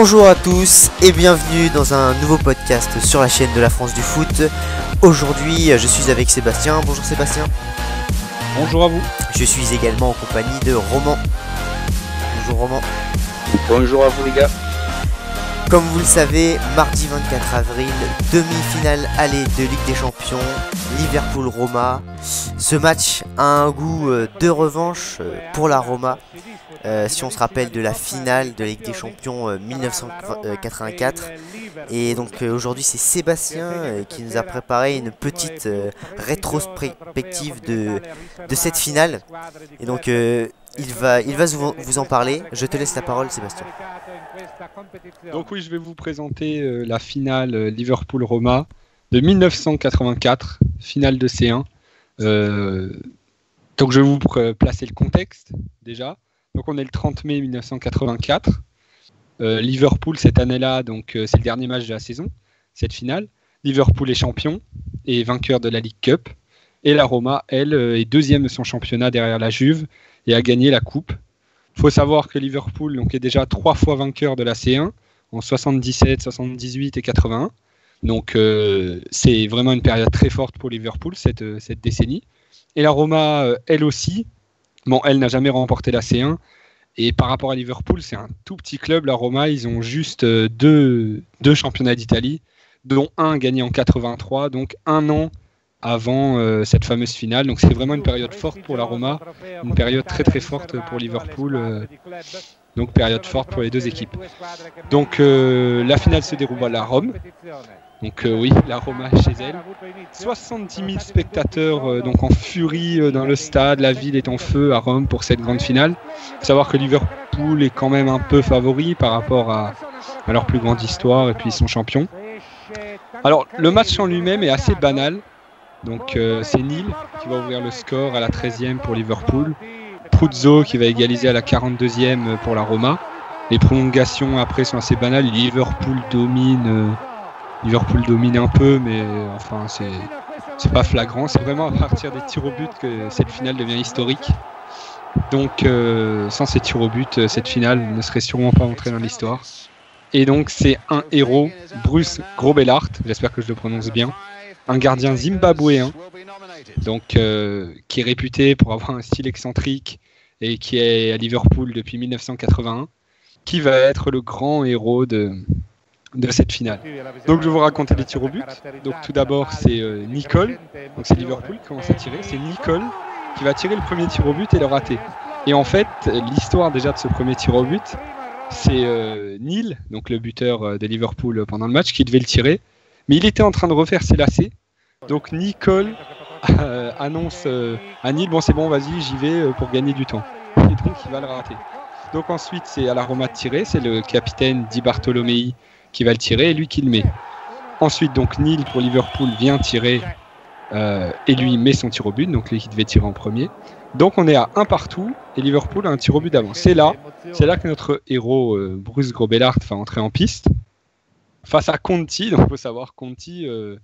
Bonjour à tous et bienvenue dans un nouveau podcast sur la chaîne de la France du foot. Aujourd'hui je suis avec Sébastien. Bonjour Sébastien. Bonjour à vous. Je suis également en compagnie de Roman. Bonjour Roman. Bonjour à vous les gars. Comme vous le savez, mardi 24 avril, demi-finale aller de Ligue des Champions, Liverpool-Roma. Ce match a un goût de revanche pour la Roma. Si on se rappelle de la finale de Ligue des Champions 1984. Et donc aujourd'hui c'est Sébastien qui nous a préparé une petite rétrospective de cette finale. Et donc il va vous en parler. Je te laisse la parole Sébastien. Donc oui, je vais vous présenter la finale Liverpool-Roma de 1984, finale de C1. Donc je vais vous placer le contexte déjà. Donc on est le 30 mai 1984. Liverpool cette année-là, donc c'est le dernier match de la saison, cette finale. Liverpool est champion et vainqueur de la League Cup. Et la Roma, elle, est deuxième de son championnat derrière la Juve et a gagné la coupe. Il faut savoir que Liverpool donc, est déjà 3 fois vainqueur de la C1 en 77, 78 et 81. Donc c'est vraiment une période très forte pour Liverpool cette décennie. Et la Roma, elle aussi, bon, elle n'a jamais remporté la C1. Et par rapport à Liverpool, c'est un tout petit club. La Roma, ils ont juste deux championnats d'Italie, dont un gagné en 83, donc un an avant cette fameuse finale. Donc c'est vraiment une période forte pour la Roma, une période très très forte pour Liverpool, donc période forte pour les deux équipes. Donc la finale se déroule à Rome. Donc oui, la Roma est chez elle. 70 000 spectateurs donc en furie dans le stade, la ville est en feu à Rome pour cette grande finale. Il faut savoir que Liverpool est quand même un peu favori par rapport à leur plus grande histoire et puis ils sont champions. Alors le match en lui-même est assez banal. Donc c'est Neil qui va ouvrir le score à la 13e pour Liverpool. Pruzzo qui va égaliser à la 42e pour la Roma. Les prolongations après sont assez banales. Liverpool domine un peu, mais enfin c'est pas flagrant. C'est vraiment à partir des tirs au but que cette finale devient historique. Donc sans ces tirs au but, cette finale ne serait sûrement pas entrée dans l'histoire. Et donc c'est un héros, Bruce Grobbelaert, j'espère que je le prononce bien, un gardien zimbabwéen, donc qui est réputé pour avoir un style excentrique et qui est à Liverpool depuis 1981, qui va être le grand héros de cette finale. Donc je vais vous raconter les tirs au but. Donc tout d'abord c'est Nicole, donc c'est Liverpool qui commence à tirer, c'est Nicole qui va tirer le premier tir au but et le rater. Et en fait l'histoire déjà de ce premier tir au but, c'est Neil, donc le buteur de Liverpool pendant le match, qui devait le tirer, mais il était en train de refaire ses lacets. Donc Nicole annonce à Neil, bon c'est bon vas-y j'y vais pour gagner du temps. Et donc il va le rater. Donc ensuite c'est à la Roma de tirer, c'est le capitaine Di Bartolomei qui va le tirer et lui qui le met. Ensuite donc Neil pour Liverpool vient tirer et lui met son tir au but, donc lui qui devait tirer en premier. Donc on est à 1 partout et Liverpool a un tir au but d'avance. C'est là que notre héros Bruce Grobbelaert va entrer en piste face à Conti. Donc il faut savoir Conti, le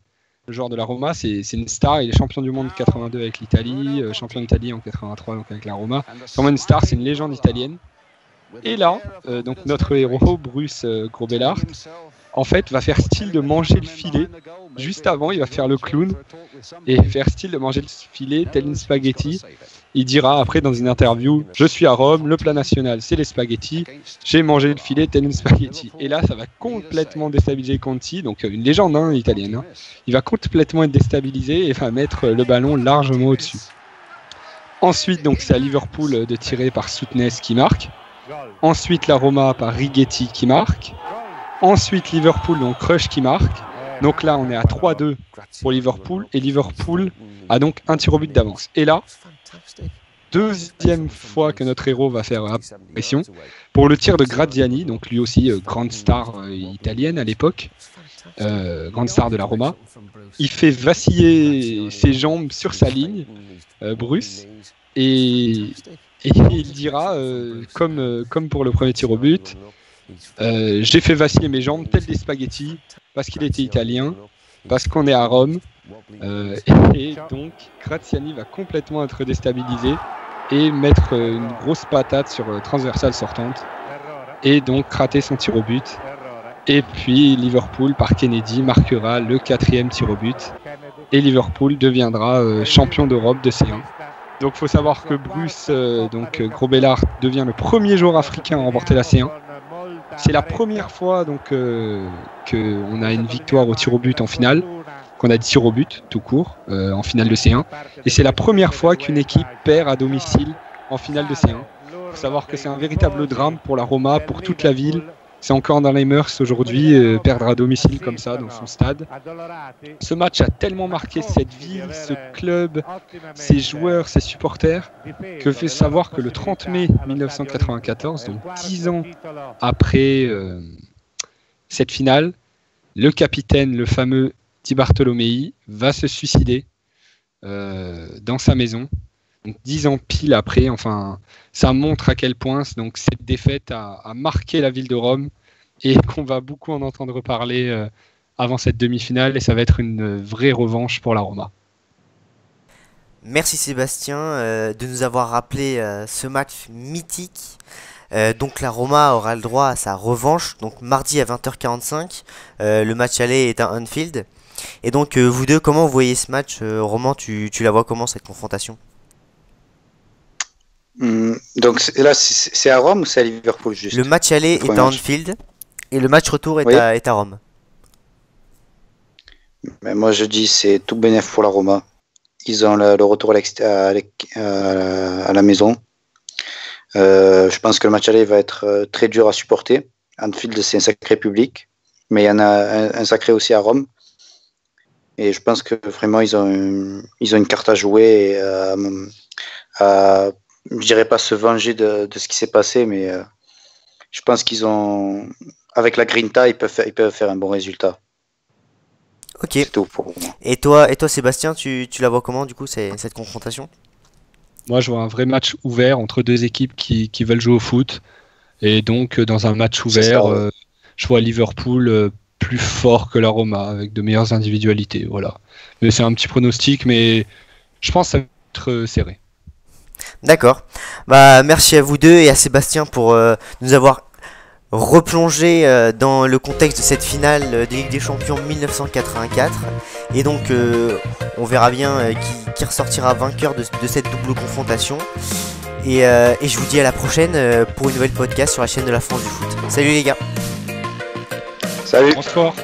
joueur de la Roma, c'est une star. Il est champion du monde 82 avec l'Italie, champion d'Italie en 83 donc avec la Roma. C'est vraiment une star, c'est une légende italienne. Et là, donc notre héros Bruce Grobbelaert, en fait, va faire style de manger le filet. Juste avant, il va faire le clown et faire style de manger le filet tel une spaghetti. Il dira après dans une interview, je suis à Rome, le plat national c'est les spaghettis, j'ai mangé le filet tel une spaghetti. Et là, ça va complètement déstabiliser Conti, donc une légende italienne. Hein. Il va complètement être déstabilisé et va mettre le ballon largement au-dessus. Ensuite, donc c'est à Liverpool de tirer par Soutness qui marque. Ensuite, la Roma par Righetti qui marque. Ensuite, Liverpool, donc Crush qui marque. Donc là, on est à 3-2 pour Liverpool. Et Liverpool a donc un tir au but d'avance. Et là, deuxième fois que notre héros va faire apparition pour le tir de Graziani, donc lui aussi grande star italienne à l'époque, grande star de la Roma. Il fait vaciller ses jambes sur sa ligne, Bruce, et il dira, comme pour le premier tir au but, j'ai fait vaciller mes jambes telles des spaghettis parce qu'il était italien, parce qu'on est à Rome, et donc Graziani va complètement être déstabilisé et mettre une grosse patate sur transversale sortante et donc rater son tir au but. Et puis Liverpool par Kennedy marquera le 4e tir au but. Et Liverpool deviendra champion d'Europe de C1. Donc il faut savoir que Bruce Grobelaar devient le premier joueur africain à remporter la C1. C'est la première fois qu'on a une victoire au tir au but en finale, qu'on a dit tir au but tout court en finale de C1. Et c'est la première fois qu'une équipe perd à domicile en finale de C1. Il faut savoir que c'est un véritable drame pour la Roma, pour toute la ville. C'est encore dans les mœurs aujourd'hui, perdre à domicile comme ça dans son stade. Ce match a tellement marqué cette ville, ce club, ses joueurs, ses supporters, que fait savoir que le 30 mai 1994, donc 10 ans après cette finale, le capitaine, le fameux Di Bartolomei, va se suicider dans sa maison. Donc 10 ans pile après, enfin, ça montre à quel point donc, cette défaite a marqué la ville de Rome et qu'on va beaucoup en entendre parler avant cette demi-finale et ça va être une vraie revanche pour la Roma. Merci Sébastien de nous avoir rappelé ce match mythique. Donc la Roma aura le droit à sa revanche, donc mardi à 20h45. Le match aller est à Anfield. Et donc vous deux, comment vous voyez ce match Roman, tu la vois comment cette confrontation? Donc là, c'est à Rome ou c'est à Liverpool juste? Le match aller est à Anfield et le match retour est à Rome. Mais moi je dis c'est tout bénef pour la Roma. Ils ont le retour à la maison. Je pense que le match aller va être très dur à supporter. Anfield c'est un sacré public, mais il y en a un sacré aussi à Rome. Et je pense que vraiment ils ont une carte à jouer je dirais pas se venger de ce qui s'est passé, mais je pense qu'ils ont, avec la Grinta, ils peuvent faire un bon résultat. Ok. C'est tout pour moi. Et toi Sébastien, tu la vois comment du coup cette confrontation? Moi, je vois un vrai match ouvert entre deux équipes qui veulent jouer au foot. Et donc, dans un match ouvert, je vois Liverpool plus fort que la Roma, avec de meilleures individualités. Voilà. Mais c'est un petit pronostic, mais je pense que ça va être serré. D'accord. Bah merci à vous deux et à Sébastien pour nous avoir replongé dans le contexte de cette finale de Ligue des Champions 1984. Et donc on verra bien qui ressortira vainqueur de cette double confrontation. Et je vous dis à la prochaine pour une nouvelle podcast sur la chaîne de la France du foot. Salut les gars. Salut. Bonsoir.